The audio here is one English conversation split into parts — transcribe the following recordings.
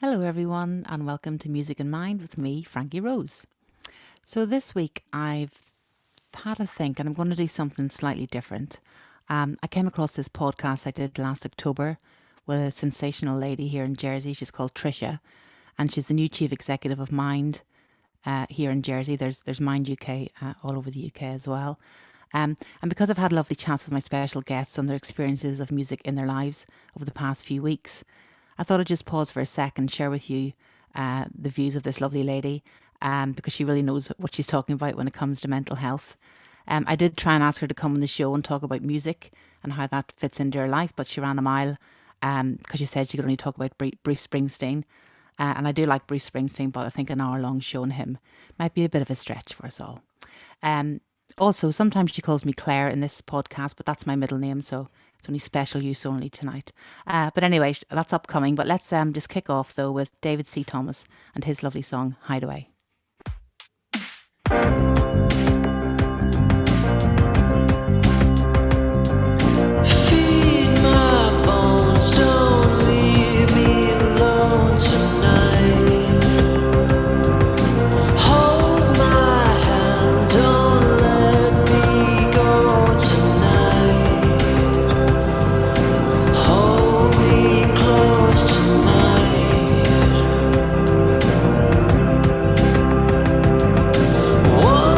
Hello everyone and welcome to Music in Mind with me, Frankie Rose. So this week I've had a think and I'm going to do something slightly different. I came across this podcast I did last October with a sensational lady here in Jersey. She's called Trisha and she's the new chief executive of Mind here in Jersey. There's Mind UK all over the UK as well. And because I've had lovely chats with my special guests on their experiences of music in their lives over the past few weeks, I thought I'd just pause for a sec and share with you the views of this lovely lady because she really knows what she's talking about when it comes to mental health. I did try and ask her to come on the show and talk about music and how that fits into her life, but she ran a mile because she said she could only talk about Bruce Springsteen. And I do like Bruce Springsteen, but I think an hour-long show on him might be a bit of a stretch for us all. Also, sometimes she calls me Claire in this podcast, but that's my middle name, so it's only special use only tonight. But anyway, that's upcoming. But let's just kick off, though, with David C. Thomas and his lovely song, Hideaway. Feed my bones, don't leave me alone tonight. Hold my hand, don't let me go tonight. Hold me close tonight. Whoa.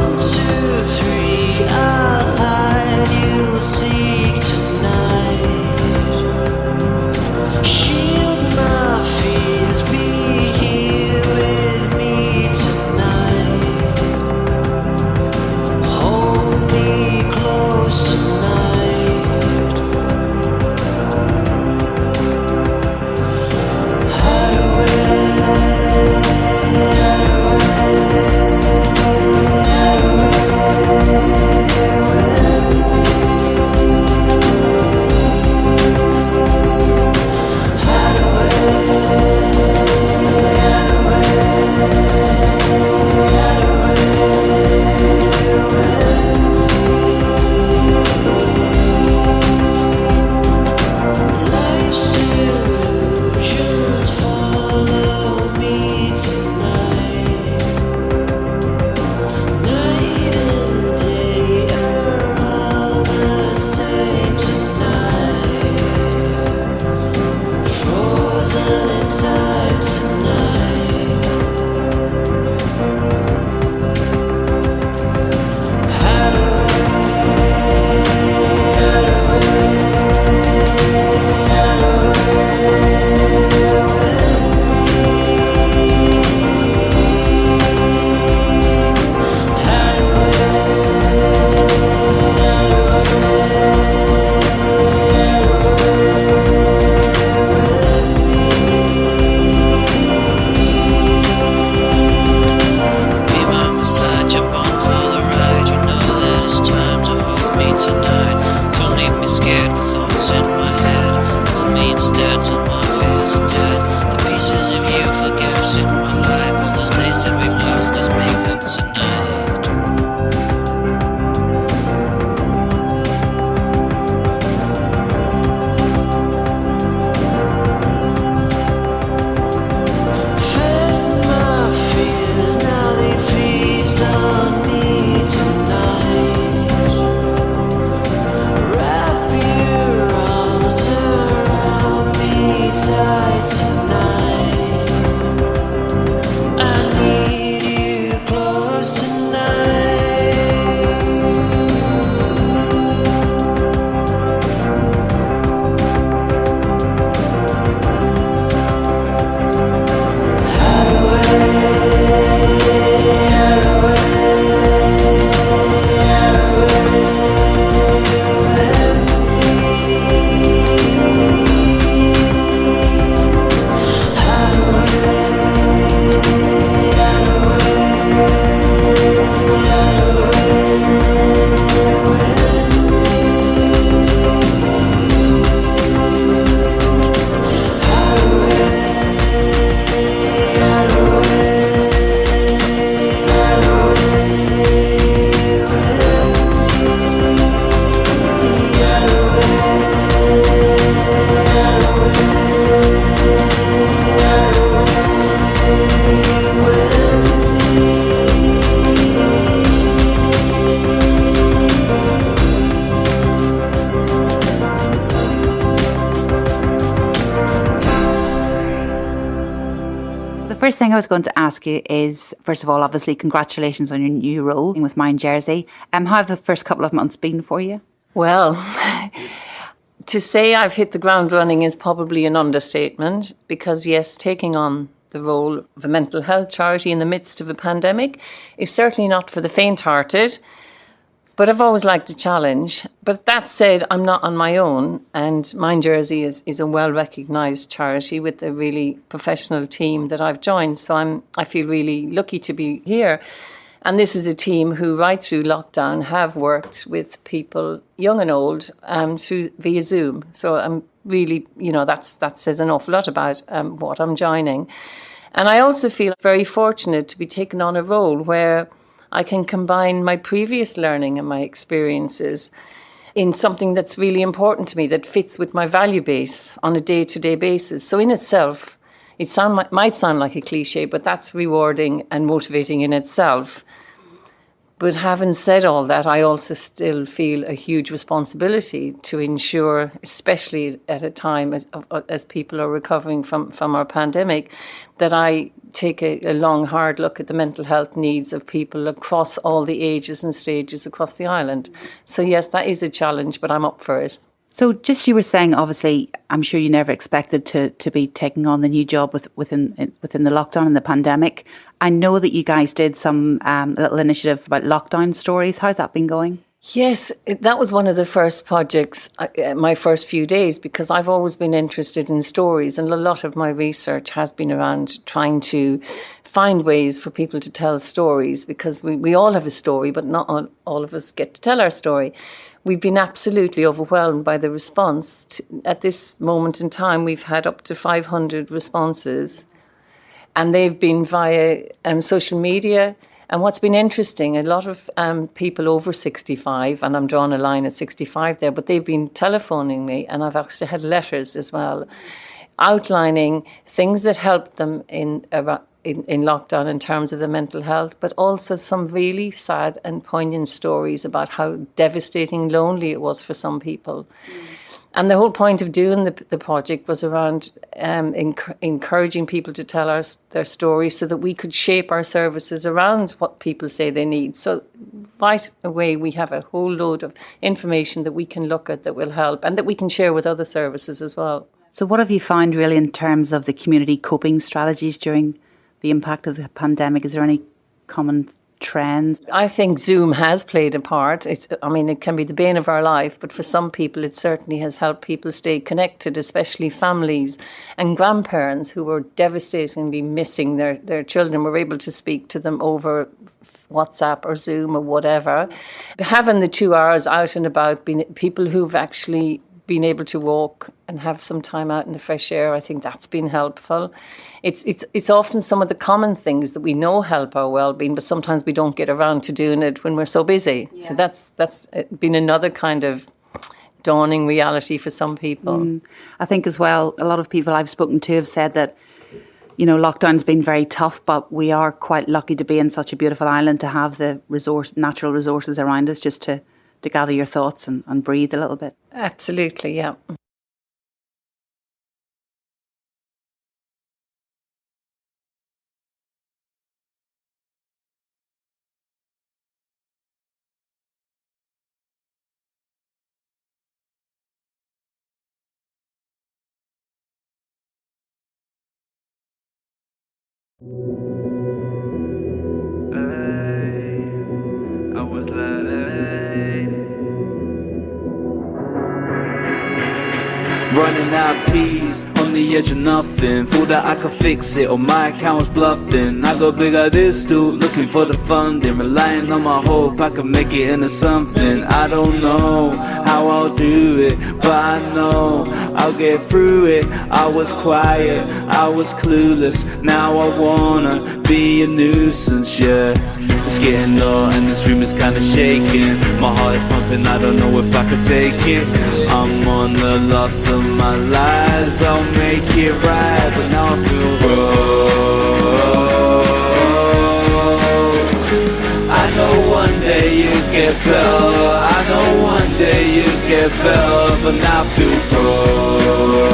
The first thing I was going to ask you is, first of all, obviously, congratulations on your new role with Mind Jersey. How have the first couple of months been for you? Well, to say I've hit the ground running is probably an understatement because, yes, taking on the role of a mental health charity in the midst of a pandemic is certainly not for the faint-hearted, but I've always liked a challenge. But that said, I'm not on my own, and Mind Jersey is a well-recognised charity with a really professional team that I've joined, so I feel really lucky to be here. And this is a team who, right through lockdown, have worked with people, young and old, via Zoom. So I'm really, that says an awful lot about what I'm joining. And I also feel very fortunate to be taken on a role where I can combine my previous learning and my experiences in something that's really important to me, that fits with my value base on a day-to-day basis. So in itself, it might sound like a cliche, but that's rewarding and motivating in itself. But having said all that, I also still feel a huge responsibility to ensure, especially at a time as people are recovering from our pandemic, that I take a long, hard look at the mental health needs of people across all the ages and stages across the island. So yes, that is a challenge, but I'm up for it. So just you were saying, obviously, I'm sure you never expected to be taking on the new job within the lockdown and the pandemic. I know that you guys did some little initiative about lockdown stories. How's that been going? Yes, that was one of the first projects, my first few days, because I've always been interested in stories, and a lot of my research has been around trying to find ways for people to tell stories, because we all have a story, but not all of us get to tell our story. We've been absolutely overwhelmed by the response. At this moment in time, we've had up to 500 responses, and they've been via social media. And what's been interesting, a lot of people over 65, and I'm drawing a line at 65 there, but they've been telephoning me, and I've actually had letters as well, outlining things that helped them in lockdown in terms of their mental health, but also some really sad and poignant stories about how devastating lonely it was for some people. And the whole point of doing the project was around encouraging people to tell their stories so that we could shape our services around what people say they need. So right away, we have a whole load of information that we can look at that will help and that we can share with other services as well. So what have you found really in terms of the community coping strategies during the impact of the pandemic? Is there any common trends? I think Zoom has played a part. It can be the bane of our life, but for some people it certainly has helped people stay connected, especially families and grandparents who were devastatingly missing their children, were able to speak to them over WhatsApp or Zoom or whatever. Having the 2 hours out and about, people who've actually been able to walk and have some time out in the fresh air, I think that's been helpful. It's often some of the common things that we know help our well-being, but sometimes we don't get around to doing it when we're so busy. Yeah. So that's been another kind of dawning reality for some people. I think as well, a lot of people I've spoken to have said that, lockdown's been very tough, but we are quite lucky to be in such a beautiful island, to have the natural resources around us just to gather your thoughts and breathe a little bit. Absolutely, yeah. Running out peas on the edge of nothing. Thought that I could fix it, or my account was bluffing. I got big at this dude, looking for the funding, relying on my hope I could make it into something. I don't know how I'll do it, but I know I'll get through it. I was quiet, I was clueless, now I wanna be a nuisance, yeah. It's getting low and this room is kinda shaking. My heart is pumping, I don't know if I could take it. I'm on the lost of my lies, I'll make it right, but now I feel broke. I know one day you get better, I know one day you get better, but now I feel broke.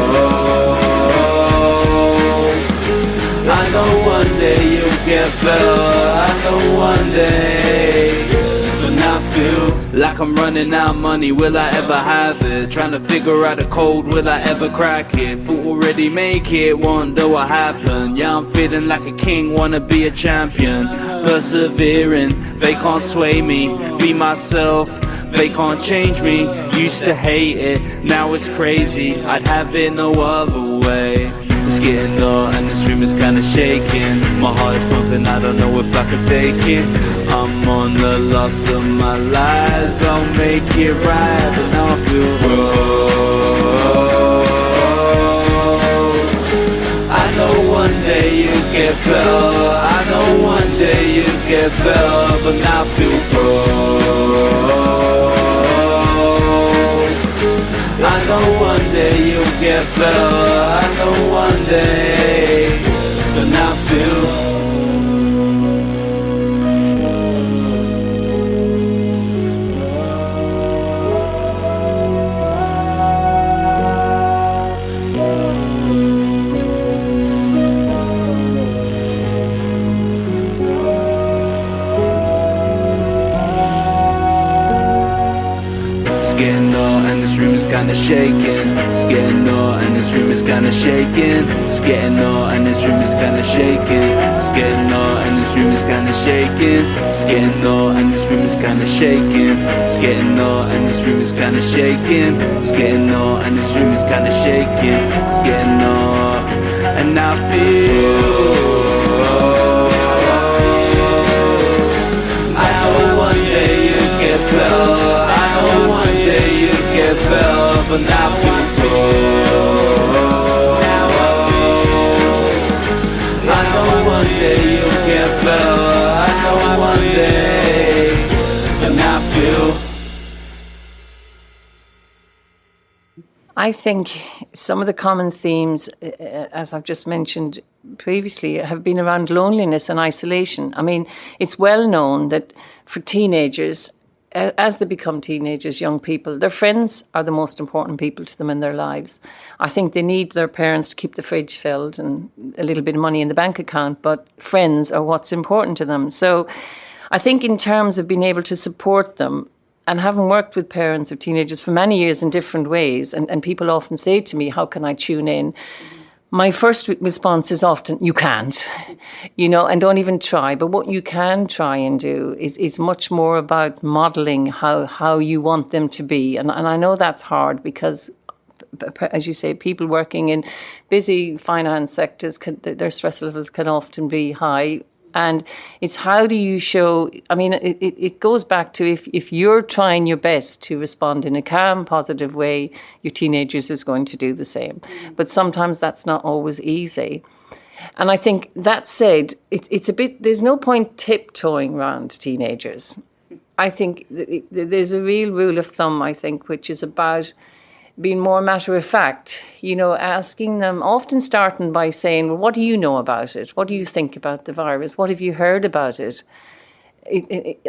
I know one day you'll get better. I know one day. But now I feel like I'm running out of money. Will I ever have it? Trying to figure out the code. Will I ever crack it? Thought already make it. Wonder what happened. Yeah, I'm feeling like a king. Wanna be a champion. Persevering. They can't sway me. Be myself. They can't change me. Used to hate it. Now it's crazy. I'd have it no other way. It's getting low and this room is kinda shaking. My heart is pumping, I don't know if I can take it. I'm on the lost of my lies. I'll make it right, but now I feel broke. I know one day you'll get better. I know one day you'll get better, but now I feel broke. I know one day you'll get better. I know one day, but now I feel. Getting low and this room is kinda shaking. It's getting low and this room is kinda shaking. It's getting low and this room is kinda shaking. It's getting low and this room is kinda shaking. It's getting low and this room is kinda shaking. It's getting low and this room is kinda shaking. It's getting low and this room is kinda shaking. It's getting low and I feel. I know one day you'll get better. Get better, but now I feel. I know one day you'll get better. I know one day, but now I feel. I think some of the common themes, as I've just mentioned previously, have been around loneliness and isolation. I mean, it's well known that for teenagers, as they become teenagers, young people, their friends are the most important people to them in their lives. I think they need their parents to keep the fridge filled and a little bit of money in the bank account, but friends are what's important to them. So I think in terms of being able to support them, and having worked with parents of teenagers for many years in different ways, and people often say to me, how can I tune in? My first response is often, you can't, and don't even try. But what you can try and do is much more about modelling how you want them to be. And I know that's hard because, as you say, people working in busy finance sectors, their stress levels can often be high. And it's how do you show, I mean, it goes back to if you're trying your best to respond in a calm, positive way, your teenagers is going to do the same. Mm-hmm. But sometimes that's not always easy. And I think that said, it's a bit, there's no point tiptoeing around teenagers. I think there's a real rule of thumb, I think, which is about being more matter of fact, asking them, often starting by saying, well, what do you know about it? What do you think about the virus? What have you heard about it?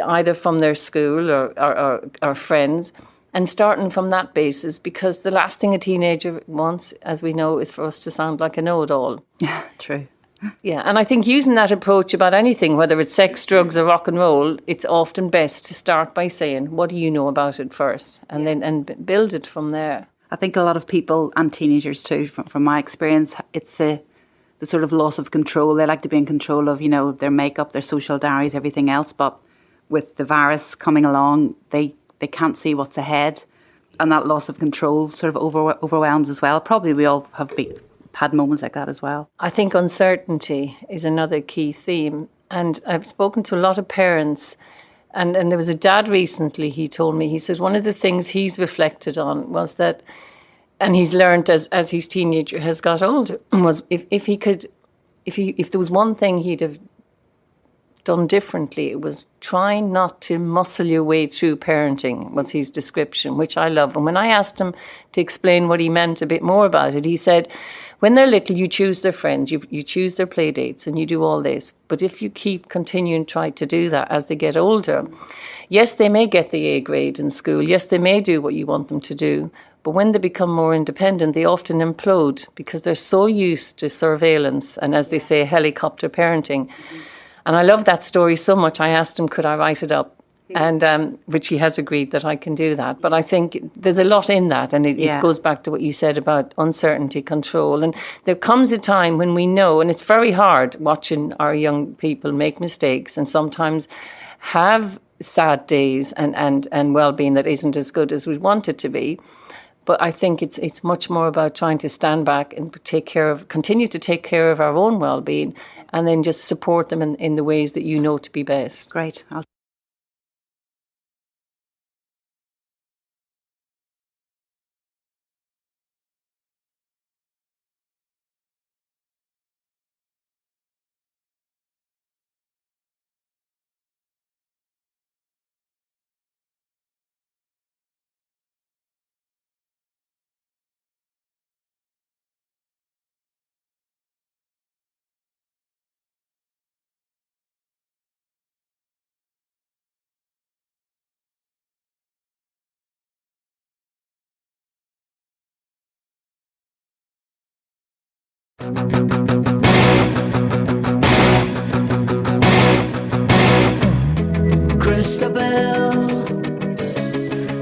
Either from their school or friends, and starting from that basis, because the last thing a teenager wants, as we know, is for us to sound like a know-it-all. Yeah, true. Yeah, and I think using that approach about anything, whether it's sex, drugs or rock and roll, it's often best to start by saying, what do you know about it first? And then and build it from there. I think a lot of people, and teenagers too, from my experience, it's the sort of loss of control. They like to be in control of, their makeup, their social diaries, everything else. But with the virus coming along, they can't see what's ahead. And that loss of control sort of overwhelms as well. Probably we all have had moments like that as well. I think uncertainty is another key theme. And I've spoken to a lot of parents. And there was a dad recently, he told me, he said one of the things he's reflected on was that, and he's learned as his teenager has got older, was if there was one thing he'd have done differently, it was trying not to muscle your way through parenting, was his description, which I love. And when I asked him to explain what he meant a bit more about it, he said, when they're little, you choose their friends, you choose their play dates, and you do all this. But if you keep continuing to try to do that as they get older, yes, they may get the A grade in school. Yes, they may do what you want them to do. But when they become more independent, they often implode because they're so used to surveillance and, as they say, helicopter parenting. And I love that story so much, I asked him, could I write it up? And which he has agreed that I can do that. But I think there's a lot in that, and it goes back to what you said about uncertainty, control. And there comes a time when we know, and it's very hard watching our young people make mistakes and sometimes have sad days and well-being that isn't as good as we want it to be. But I think it's much more about trying to stand back and continue to take care of our own well-being, and then just support them in the ways that you know to be best. Great.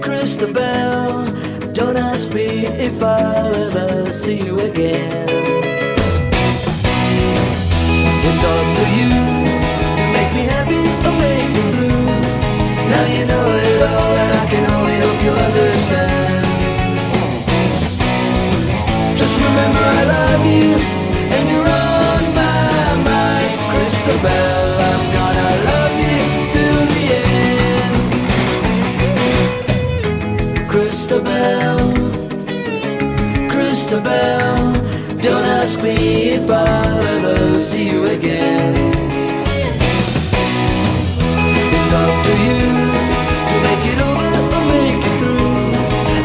Christabel, don't ask me if I'll ever see you again. It's up to you to make me happy or make me blue. Now you know it all, and I can only hope you understand. Just remember I love you, and you're on my mind. Christabel, I'm gonna love you till the end. Christabel, Christabel, don't ask me if I'll ever see you again. It's up to you to make it over or make it through.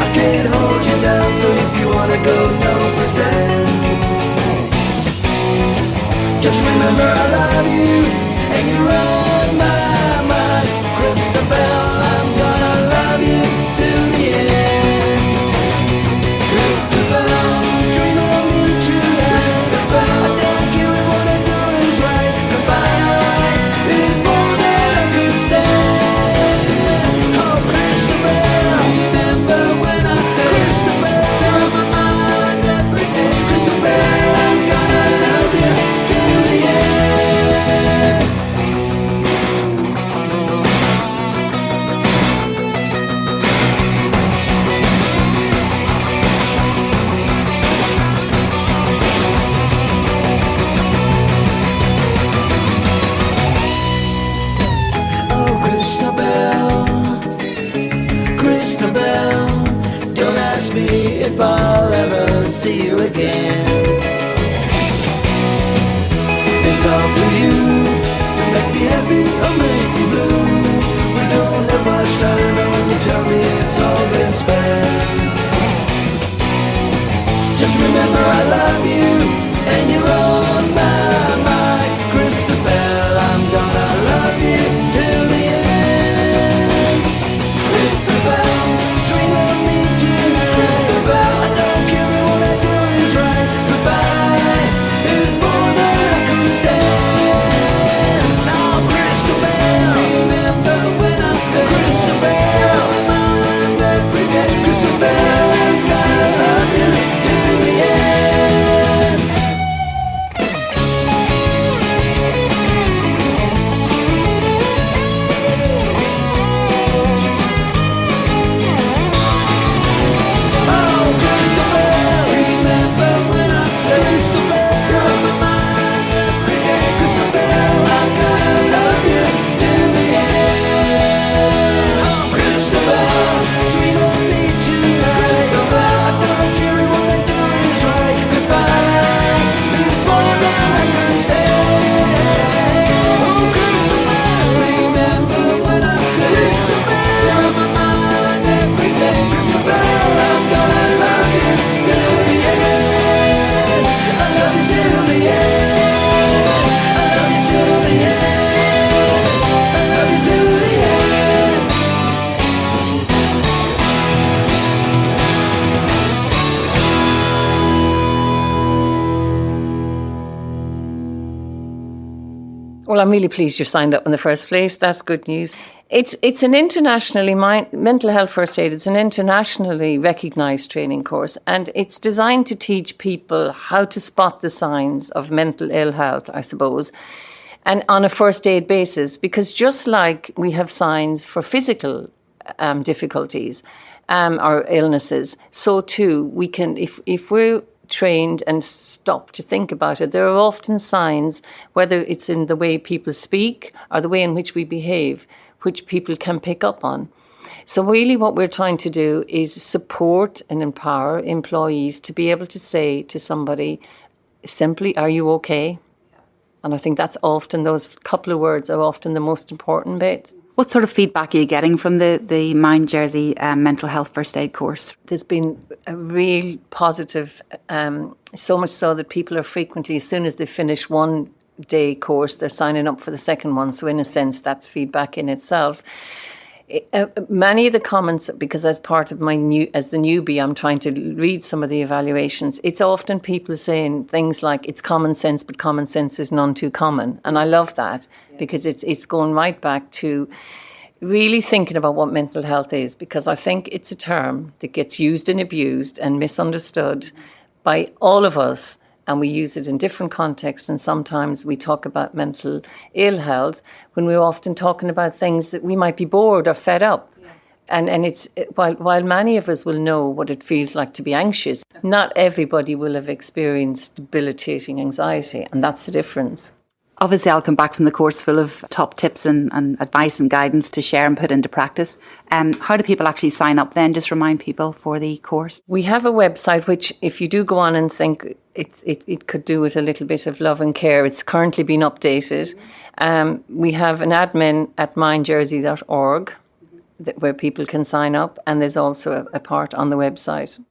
I can't hold you down, so if you wanna go, don't pretend. Just remember I love you, and you're on my mind. Christabel, I'm gonna love you till the end. Christabel, dream of me tonight. I don't care if what I do is right. Goodbye is more than I can stand. Oh, Christabel, remember when I Christabel, you're on my mind every day. Christabel, I'm gonna love you till the end. Oh, Christabel, Christabel, don't ask me if I'll ever see you again. It's up to you to make me happy or make me blue. We don't have much time, and when you tell me it's all been spent. Just remember I love you, and you're on my mind. Christabel, I'm gonna love you till the end. Christabel, dream of me tonight. Christabel, I don't care if what I do is right. Well, I'm really pleased you signed up in the first place. That's good news. It's an internationally, mental health first aid, it's an internationally recognised training course, and it's designed to teach people how to spot the signs of mental ill health, I suppose, and on a first aid basis, because just like we have signs for physical difficulties or illnesses, so too we can, if we're trained and stop to think about it, there are often signs, whether it's in the way people speak or the way in which we behave, which people can pick up on. So really what we're trying to do is support and empower employees to be able to say to somebody simply, are you okay? And I think that's often, those couple of words are often the most important bit. What sort of feedback are you getting from the Mind Jersey mental health first aid course? There's been a real positive, so much so that people are frequently, as soon as they finish one day course, they're signing up for the second one. So in a sense, that's feedback in itself. Many of the comments, because as part of as the newbie, I'm trying to read some of the evaluations, it's often people saying things like, it's common sense, but common sense is none too common. And I love that, because it's going right back to really thinking about what mental health is, because I think it's a term that gets used and abused and misunderstood by all of us. And we use it in different contexts, and sometimes we talk about mental ill health when we're often talking about things that we might be bored or fed up. Yeah. And it's while many of us will know what it feels like to be anxious, not everybody will have experienced debilitating anxiety, and that's the difference. Obviously, I'll come back from the course full of top tips and advice and guidance to share and put into practice. How do people actually sign up then? Just remind people for the course. We have a website which, if you do go on and think it could do with a little bit of love and care, it's currently been updated. We have an admin at mindjersey.org where people can sign up, and there's also a part on the website.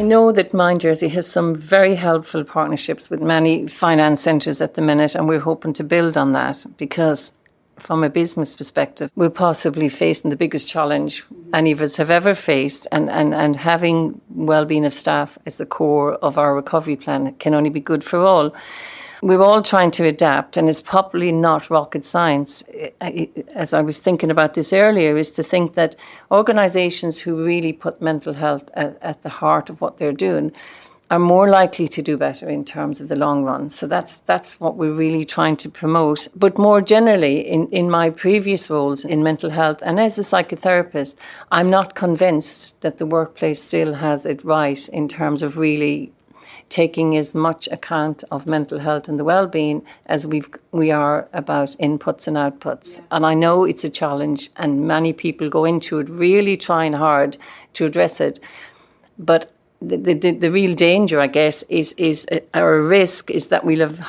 know that Mind Jersey has some very helpful partnerships with many finance centres at the minute, and we're hoping to build on that, because from a business perspective, we're possibly facing the biggest challenge any of us have ever faced, and having well-being of staff as the core of our recovery plan can only be good for all. We're all trying to adapt, and it's probably not rocket science. As I was thinking about this earlier, is to think that organisations who really put mental health at the heart of what they're doing are more likely to do better in terms of the long run. So that's what we're really trying to promote. But more generally, in my previous roles in mental health and as a psychotherapist, I'm not convinced that the workplace still has it right in terms of really taking as much account of mental health and the well-being as we are about inputs and outputs. And I know it's a challenge, and many people go into it really trying hard to address it. But the real danger, I guess, is our risk is that we'll have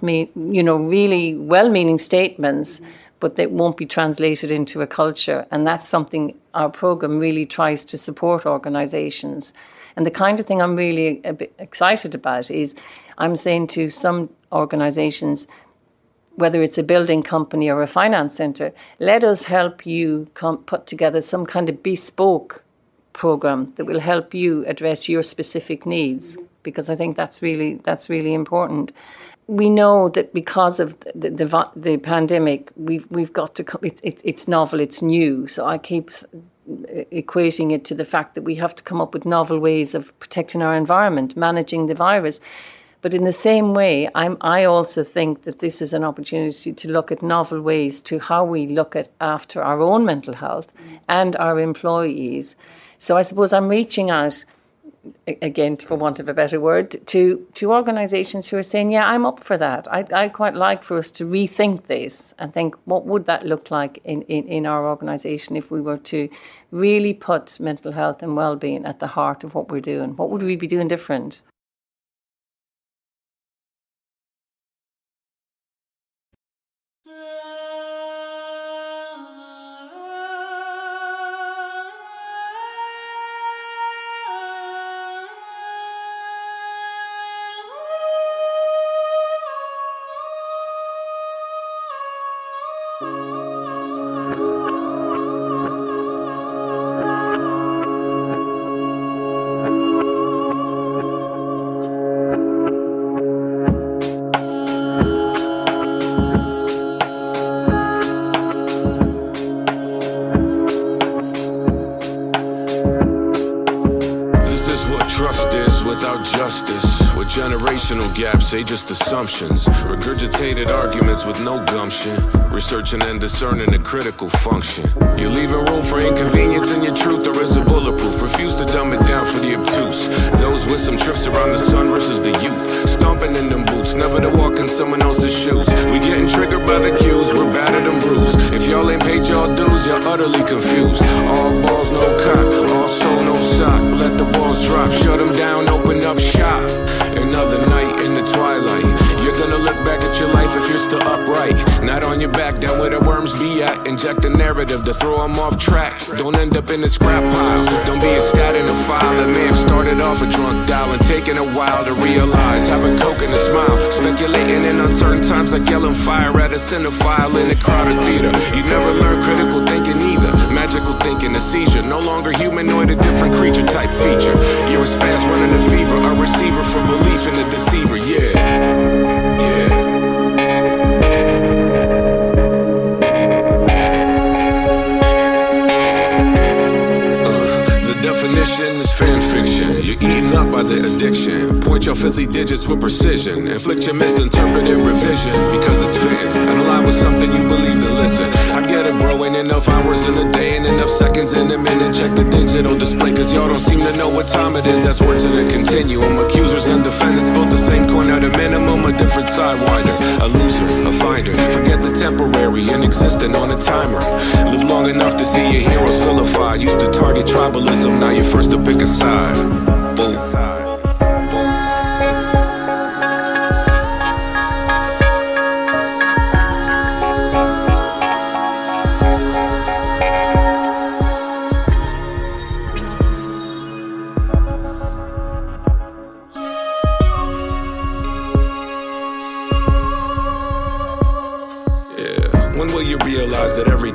really well-meaning statements, but they won't be translated into a culture. And that's something our program really tries to support organisations. And the kind of thing I'm really a bit excited about is I'm saying to some organisations, whether it's a building company or a finance centre, let us help you put together some kind of bespoke program that will help you address your specific needs, because I think that's really important. We know that because of the pandemic, we've got to. It's novel, it's new. So I keep equating it to the fact that we have to come up with novel ways of protecting our environment, managing the virus. But in the same way, I also think that this is an opportunity to look at novel ways to how we look at after our own mental health and our employees. So I suppose I'm reaching out, again, for want of a better word, to organisations who are saying, yeah, I'm up for that. I'd quite like for us to rethink this and think, what would that look like in our organisation if we were to really put mental health and well-being at the heart of what we're doing? What would we be doing different? Without justice, with generational gaps, ageist assumptions, regurgitated arguments with no gumption, researching and discerning the critical function. You're leaving room for inconvenience in your truth, or is it bulletproof? Refuse to dumb it down for the obtuse. Those with some trips around the sun versus the youth, stomping in them boots, never to walk in someone else's shoes. We getting triggered by the cues, we're battered and bruised. If y'all ain't paid y'all dues, you're utterly confused. All balls, no cock, all soul, no sock. Let the balls drop, shut them down, open up shop. Another night in the twilight. You're gonna look back at your life if you're still upright, not on your back, down where the worms be at. Inject a narrative to throw them off track. Don't end up in the scrap pile. Don't be a stat in a file that may have started off a drunk dial and taken a while to realize. Have a coke and a smile, speculating in uncertain times like yelling fire at a cinephile in a crowded theater. You never learn critical thinking either. Magical thinking, a seizure. No longer humanoid, a different creature type feature. You're a spaz running a fever, a receiver for belief in the deceiver. Yeah. Definition is fan fiction. You're eaten up by the addiction. Point your filthy digits with precision. Inflict your misinterpreted revision because it's fitting. And align with something you believe to listen. I get it, bro. Ain't enough hours in a day and enough seconds in a minute. Check the digital display, cause y'all don't seem to know what time it is. That's words in a continuum. Accusers and defendants both the same coin at a minimum. A different sidewinder. A loser, a finder. Forget the temporary and existent on a timer. Live long enough to see your heroes vilified. Used to target tribalism. Now you're first to pick a side. Boom.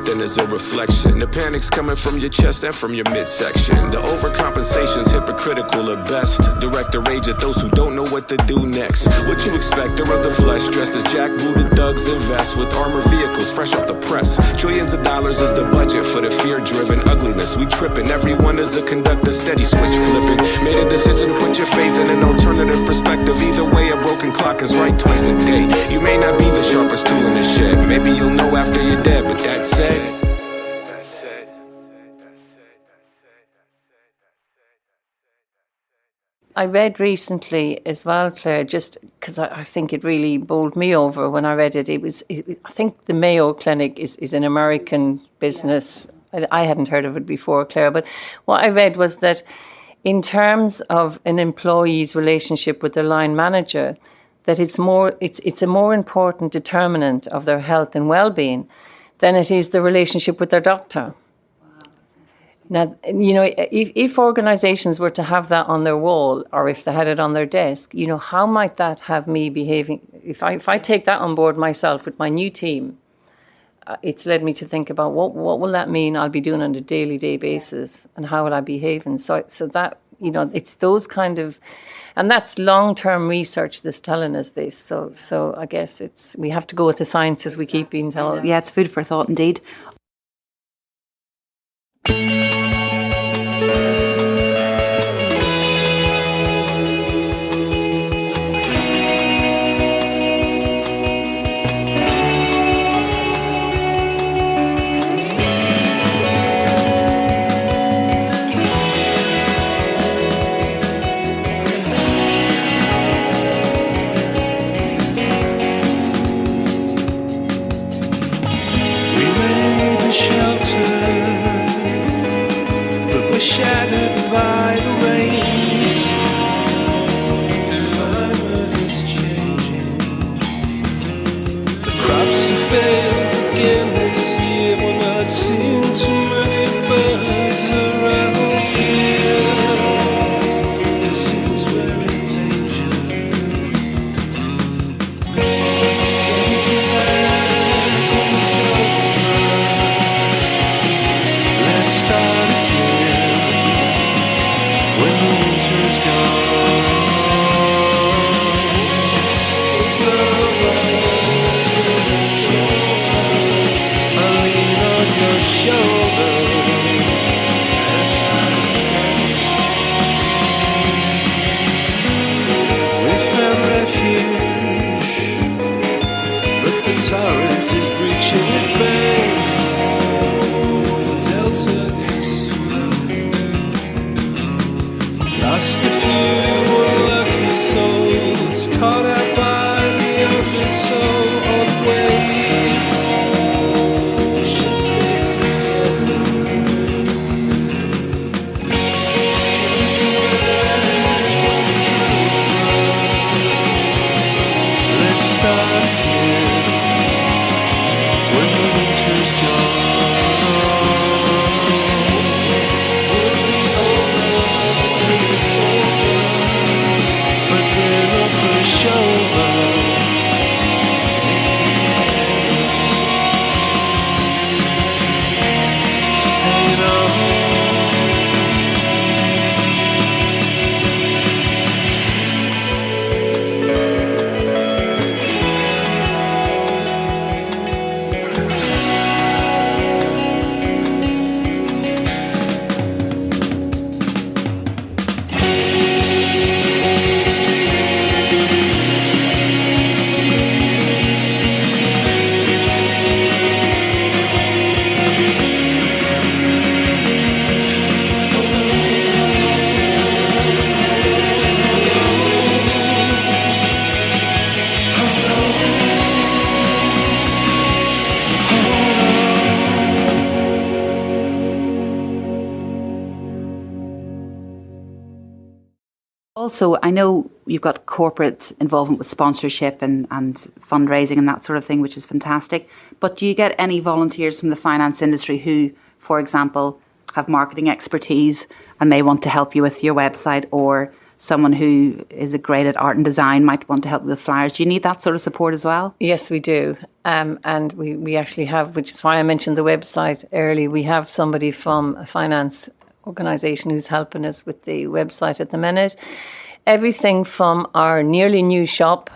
then there's a reflection. The panic's coming from your chest and from your midsection. The overcompensation's hypocritical at best. Direct the rage at those who don't know what to do next. What you expect, they're of the flesh, dressed as jackbooted thugs in vests with armored vehicles fresh off the press. Trillions of dollars is the budget for the fear-driven ugliness. We tripping, everyone is a conductor, steady switch flipping. Made a decision to put your faith in an alternative perspective. Either way, a broken clock is right twice a day. You may not be the sharpest tool in the shed. Maybe you'll know after you're dead, but that said, I read recently as well, Claire, just because I think it really bowled me over when I read it. I think the Mayo Clinic is an American business. I hadn't heard of it before, Claire, but what I read was that in terms of an employee's relationship with their line manager, that it's a more important determinant of their health and well-being than it is the relationship with their doctor. Now, you know, if organisations were to have that on their wall, or if they had it on their desk, you know, how might that have me behaving? If I take that on board myself with my new team, it's led me to think about what will that mean I'll be doing on a day basis, and how will I be behaving? So that, you know, it's those kind of, and that's long-term research that's telling us this. So I guess we have to go with the science as we keep being told. Yeah, it's food for thought indeed. Shattered by the rains. The climate is changing. The crops have failed again this year. We're not seeing too many birds around here. It seems we're in danger. Can you come back when it's over? Let's start again. When the winter's gone, it's not right till it's over. I lean on your shoulder. We found refuge, but the torrent is breaching its banks. The delta is lost a few unlucky souls, caught out by the undertow of waves. The shit stays together. Can you come back when it's over? Let's start again when the winter's gone. Also, I know you've got corporate involvement with sponsorship and fundraising and that sort of thing, which is fantastic. But do you get any volunteers from the finance industry who, for example, have marketing expertise and may want to help you with your website or someone who is great at art and design might want to help with flyers. Do you need that sort of support as well? Yes, we do. And we actually have, which is why I mentioned the website early, we have somebody from a finance organisation who's helping us with the website at the minute. Everything from our nearly new shop,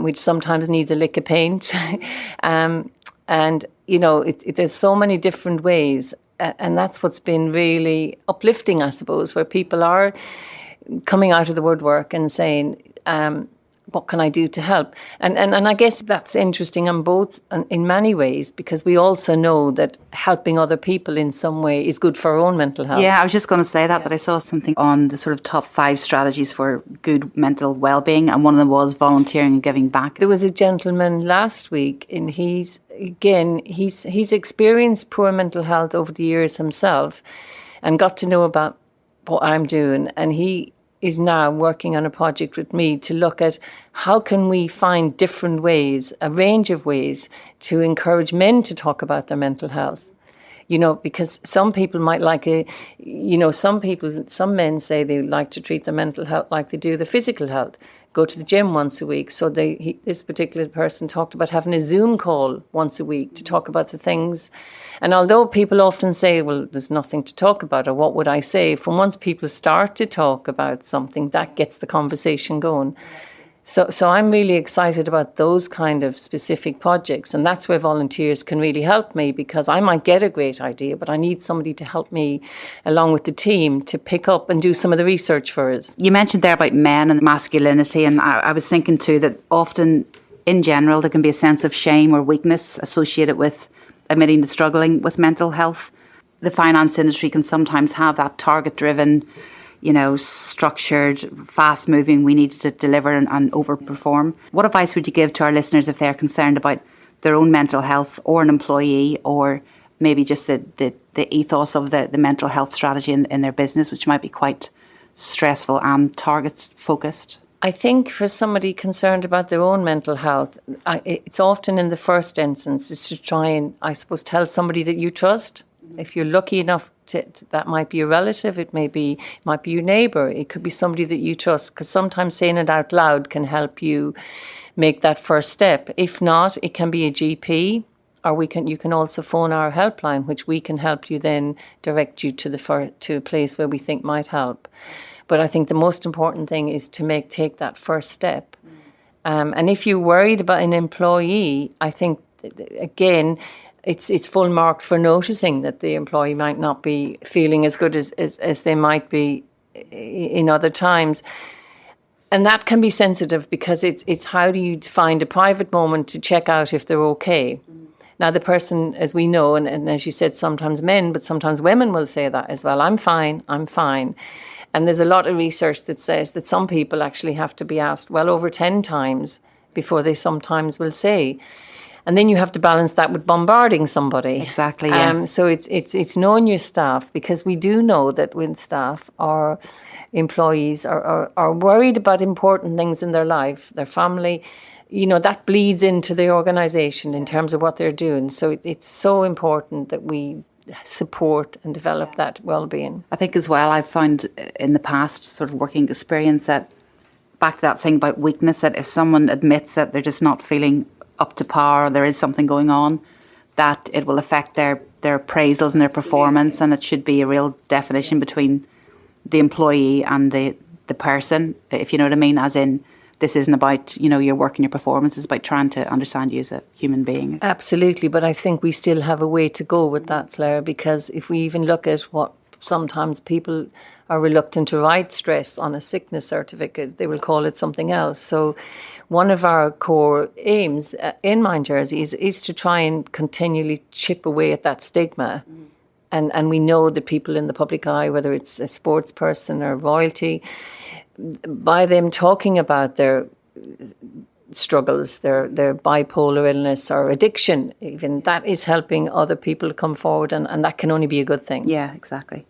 which sometimes needs a lick of paint, and, there's so many different ways. And that's what's been really uplifting, I suppose, where people are coming out of the woodwork and saying, what can I do to help? And I guess that's interesting on both, in many ways, because we also know that helping other people in some way is good for our own mental health. Yeah, I was just going to say that I saw something on the sort of top 5 strategies for good mental well-being, and one of them was volunteering and giving back. There was a gentleman last week, and he's experienced poor mental health over the years himself and got to know about what I'm doing, and he is now working on a project with me to look at how can we find different ways, a range of ways, to encourage men to talk about their mental health. Because some people might some men say they like to treat their mental health like they do the physical health, go to the gym once a week. So this particular person talked about having a Zoom call once a week to talk about the things. And although people often say, well, there's nothing to talk about, or what would I say? From once people start to talk about something, that gets the conversation going. So I'm really excited about those kind of specific projects. And that's where volunteers can really help me, because I might get a great idea, but I need somebody to help me along with the team to pick up and do some of the research for us. You mentioned there about men and masculinity, and I was thinking too that often in general there can be a sense of shame or weakness associated with admitting to struggling with mental health. The finance industry can sometimes have that target-driven, structured, fast-moving, we need to deliver and overperform. What advice would you give to our listeners if they're concerned about their own mental health, or an employee, or maybe just the ethos of the mental health strategy in their business, which might be quite stressful and target-focused? I think for somebody concerned about their own mental health, it's often in the first instance is to try and, I suppose, tell somebody that you trust. If you're lucky enough that might be a relative, it might be your neighbour, it could be somebody that you trust, because sometimes saying it out loud can help you make that first step. If not, it can be a GP, or you can also phone our helpline, which we can help you then direct you to a place where we think might help. But I think the most important thing is to take that first step. And if you're worried about an employee, I think, again, it's full marks for noticing that the employee might not be feeling as good as they might be in other times. And that can be sensitive, because it's how do you find a private moment to check out if they're okay. Now, the person, as we know, and as you said, sometimes men, but sometimes women will say that as well. I'm fine. And there's a lot of research that says that some people actually have to be asked well over 10 times before they sometimes will say. And then you have to balance that with bombarding somebody. Exactly, yes. So it's knowing your staff, because we do know that when staff or employees are worried about important things in their life, their family, that bleeds into the organisation in terms of what they're doing. So it's so important that we support and develop that well-being. I think as well, I've found in the past sort of working experience that, back to that thing about weakness, that if someone admits that they're just not feeling up to par, or there is something going on, that it will affect their appraisals and their performance, and it should be a real definition between the employee and the person, if you know what I mean, as in, this isn't about, your work and your performance. It's about trying to understand you as a human being. Absolutely. But I think we still have a way to go with that, Claire, because if we even look at what sometimes people are reluctant to write stress on a sickness certificate, they will call it something else. So one of our core aims in Mind Jersey is to try and continually chip away at that stigma. And we know that people in the public eye, whether it's a sports person or royalty, by them talking about their struggles, their bipolar illness or addiction, even, that is helping other people come forward, and that can only be a good thing. Yeah, exactly.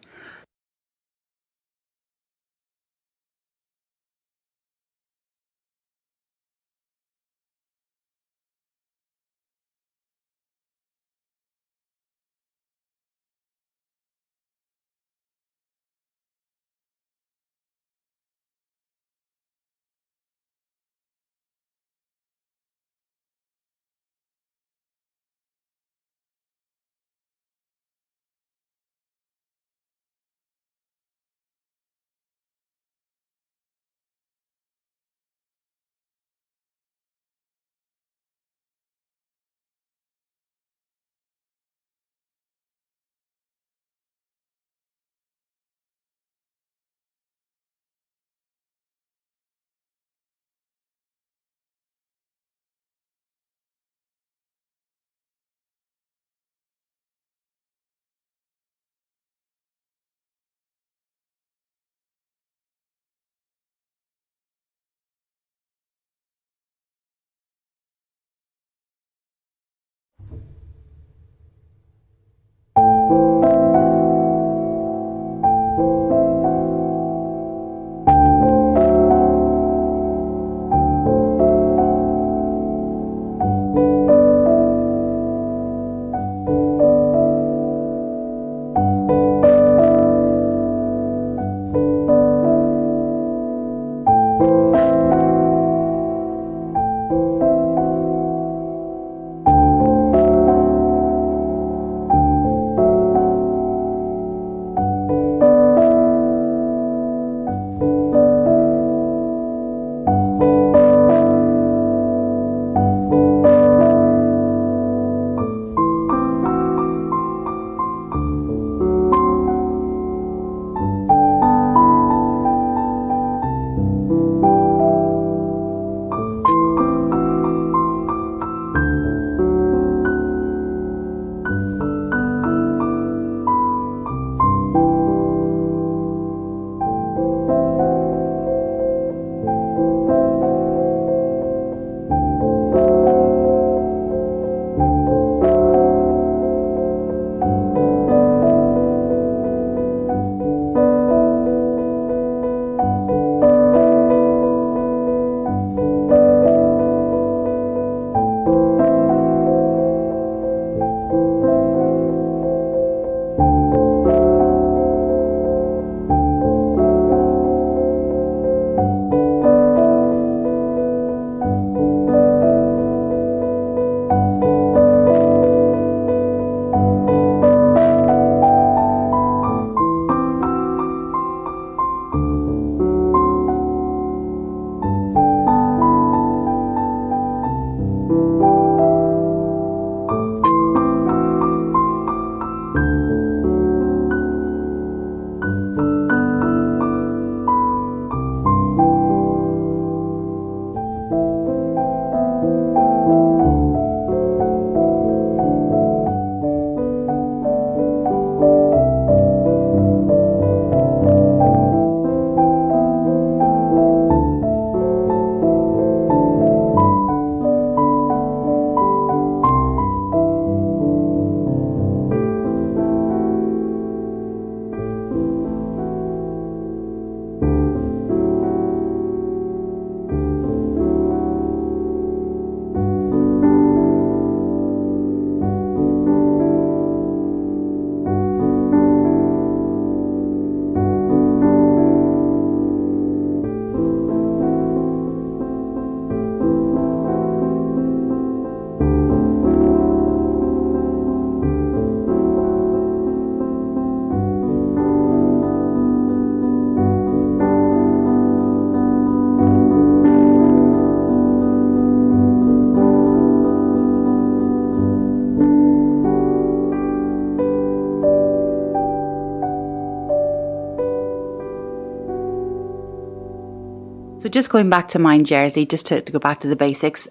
So just going back to Mind Jersey, just to go back to the basics,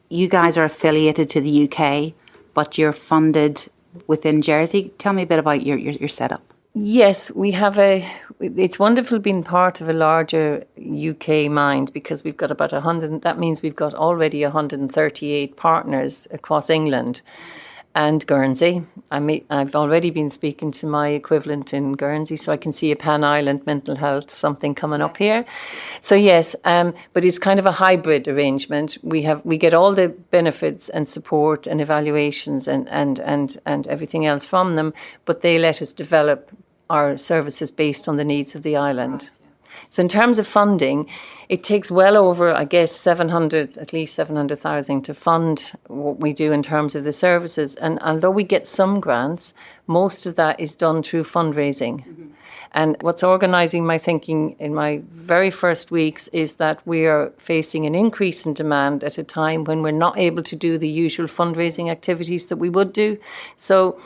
you guys are affiliated to the UK, but you're funded within Jersey. Tell me a bit about your setup. Yes, we have it's wonderful being part of a larger UK Mind, because we've got about 100, that means we've got already 138 partners across England and Guernsey. I've already been speaking to my equivalent in Guernsey, so I can see a Pan-Island mental health something coming up here. So yes, but it's kind of a hybrid arrangement. We get all the benefits and support and evaluations and everything else from them, but they let us develop our services based on the needs of the island. So in terms of funding, it takes well over, I guess, at least 700,000 to fund what we do in terms of the services. And although we get some grants, most of that is done through fundraising. Mm-hmm. And what's organising my thinking in my very first weeks is that we are facing an increase in demand at a time when we're not able to do the usual fundraising activities that we would do. So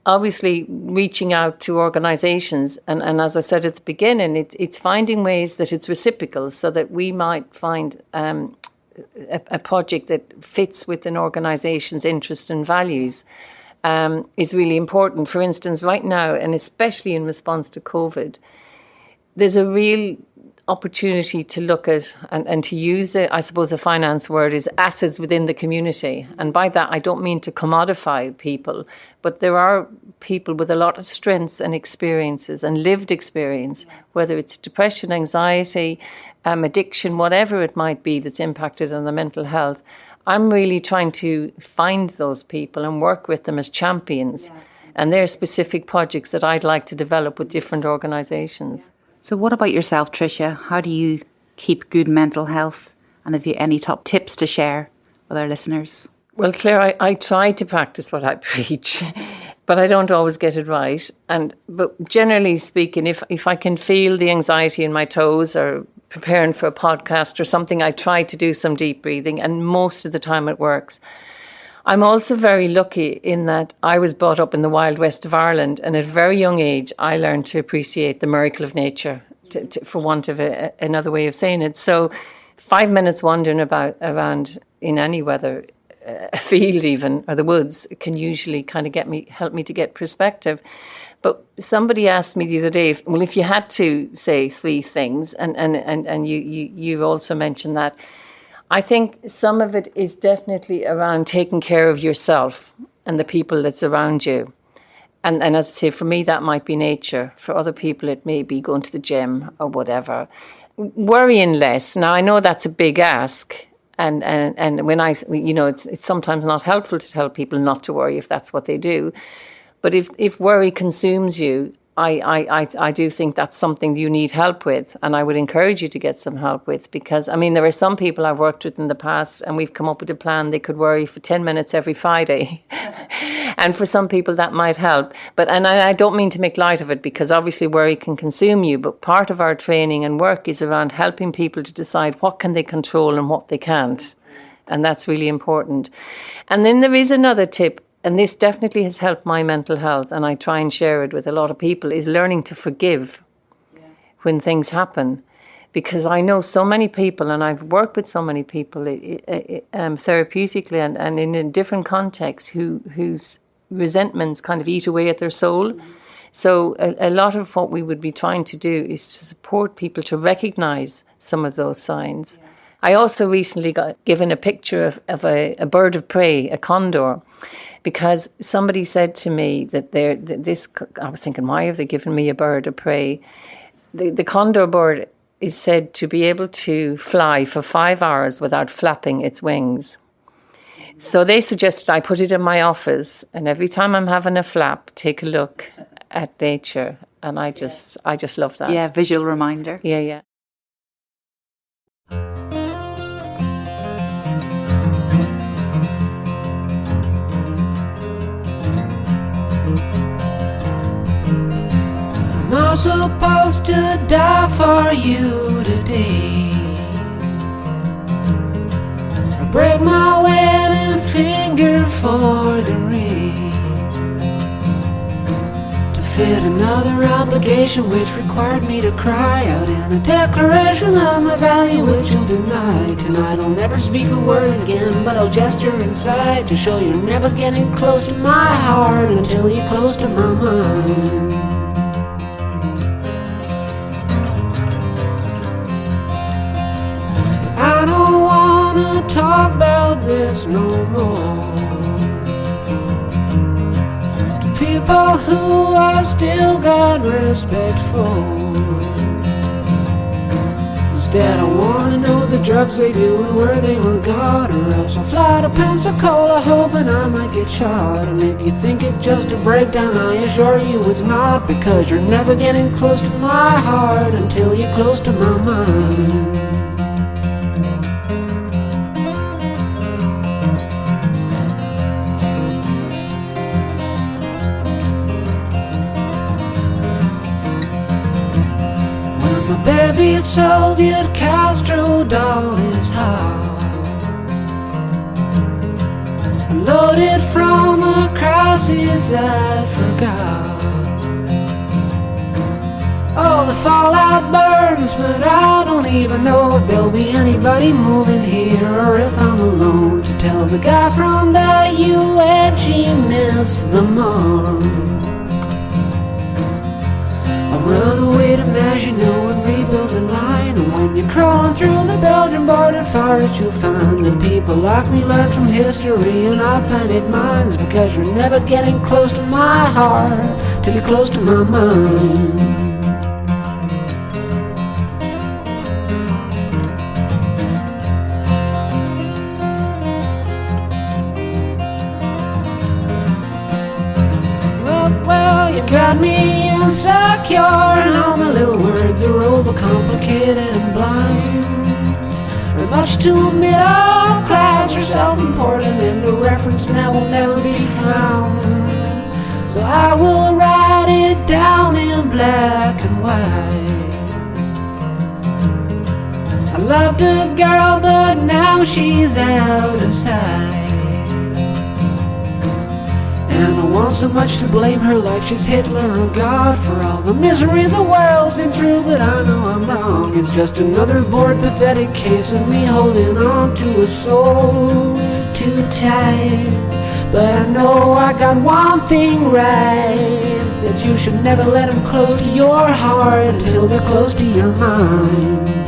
obviously reaching out to organisations, and as I said at the beginning, it's finding ways that it's reciprocal, so that we might find a project that fits with an organisation's interest and values is really important. For instance, right now, and especially in response to COVID, there's a real opportunity to look at and to use it, I suppose a finance word is assets within the community. And by that, I don't mean to commodify people, but there are people with a lot of strengths and experiences and lived experience, whether it's depression, anxiety, addiction, whatever it might be that's impacted on the mental health. I'm really trying to find those people and work with them as champions. Yeah. And there are specific projects that I'd like to develop with different organisations. So what about yourself, Tricia? How do you keep good mental health? And have you any top tips to share with our listeners? Well, Claire, I try to practice what I preach, but I don't always get it right. But generally speaking, if I can feel the anxiety in my toes or preparing for a podcast or something, I try to do some deep breathing, and most of the time it works. I'm also very lucky in that I was brought up in the wild west of Ireland, and at a very young age, I learned to appreciate the miracle of nature, for want of another way of saying it. So 5 minutes wandering around in any weather, a field even, or the woods, can usually kind of help me to get perspective. But somebody asked me the other day, well, if you had to say three things, and you also mentioned that, I think some of it is definitely around taking care of yourself and the people that's around you. And as I say, for me, that might be nature. For other people, it may be going to the gym or whatever. Worrying less. Now, I know that's a big ask. And when it's sometimes not helpful to tell people not to worry if that's what they do. But if worry consumes you, I do think that's something you need help with, and I would encourage you to get some help with, because there are some people I've worked with in the past, and we've come up with a plan they could worry for 10 minutes every Friday. And for some people that might help. And I don't mean to make light of it, because obviously worry can consume you, but part of our training and work is around helping people to decide what can they control and what they can't. And that's really important. And then there is another tip, and this definitely has helped my mental health, and I try and share it with a lot of people, is learning to forgive when things happen. Because I know so many people, and I've worked with so many people therapeutically and in different contexts whose resentments kind of eat away at their soul. Mm-hmm. So a lot of what we would be trying to do is to support people to recognise some of those signs. Yeah. I also recently got given a picture of a bird of prey, a condor, because somebody said to me that I was thinking, why have they given me a bird of prey? The condor bird is said to be able to fly for 5 hours without flapping its wings. So they suggested I put it in my office, and every time I'm having a flap, take a look at nature. And I just love that. Yeah, visual reminder. Yeah. I'm supposed to die for you today, or break my wedding finger for the ring, to fit another obligation which required me to cry out in a declaration of my value which you'll deny. Tonight I'll never speak a word again, but I'll gesture inside to show you're never getting close to my heart until you're close to my mind. I don't wanna talk about this no more. People who I still got respect for. Instead I wanna know the drugs they do and where they were got, or else I'll fly to Pensacola hoping I might get shot. And if you think it's just a breakdown, I assure you it's not, because you're never getting close to my heart until you're close to my mind. Baby Soviet Castro doll is hot, loaded from a crisis I forgot. Oh, the fallout burns, but I don't even know if there'll be anybody moving here, or if I'm alone to tell the guy from the UN she missed the mark. Run away to Maginot and rebuild a line. And when you're crawling through the Belgian border forest, you'll find that people like me learn from history, and I planted mines, because you're never getting close to my heart till you're close to my mind. Well, you got me insecure, and all my little words are overcomplicated and blind, or much too middle class or self-important, and the reference now will never be found. So I will write it down in black and white. I loved a girl, but now she's out of sight. And I want so much to blame her, like she's Hitler or God, for all the misery the world's been through, but I know I'm wrong. It's just another bored, pathetic case of me holding on to a soul too tight. But I know I got one thing right, that you should never let them close to your heart until they're close to your mind.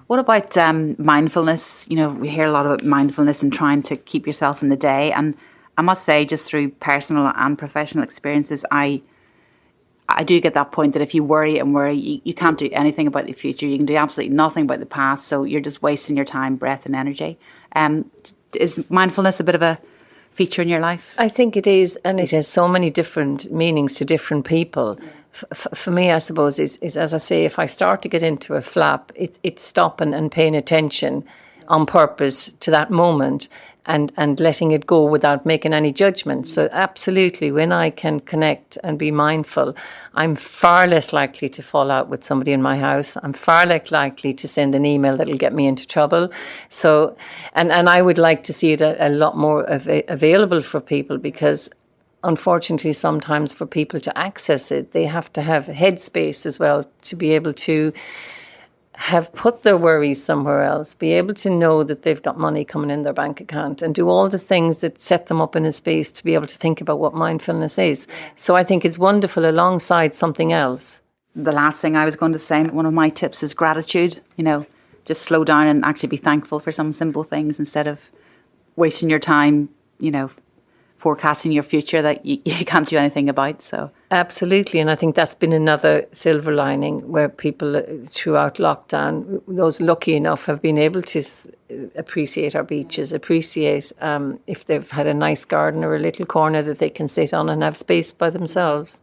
What about mindfulness? You know, we hear a lot about mindfulness and trying to keep yourself in the day. And I must say, just through personal and professional experiences, I do get that point that if you worry and worry, you can't do anything about the future. You can do absolutely nothing about the past. So you're just wasting your time, breath and energy. Is mindfulness a bit of a feature in your life? I think it is, and it has so many different meanings to different people. Yeah. For me, I suppose, is as I say, if I start to get into a flap, it's stopping and paying attention on purpose to that moment and letting it go without making any judgment. So absolutely, when I can connect and be mindful, I'm far less likely to fall out with somebody in my house. I'm far less likely to send an email that'll get me into trouble. So, and I would like to see it a lot more available for people, because unfortunately, sometimes for people to access it, they have to have headspace as well to be able to have put their worries somewhere else, be able to know that they've got money coming in their bank account, and do all the things that set them up in a space to be able to think about what mindfulness is. So I think it's wonderful alongside something else. The last thing I was going to say, one of my tips is gratitude. You know, just slow down and actually be thankful for some simple things instead of wasting your time, you know, forecasting your future that you can't do anything about. So absolutely, and I think that's been another silver lining, where people throughout lockdown, those lucky enough, have been able to appreciate our beaches, appreciate if they've had a nice garden or a little corner that they can sit on and have space by themselves.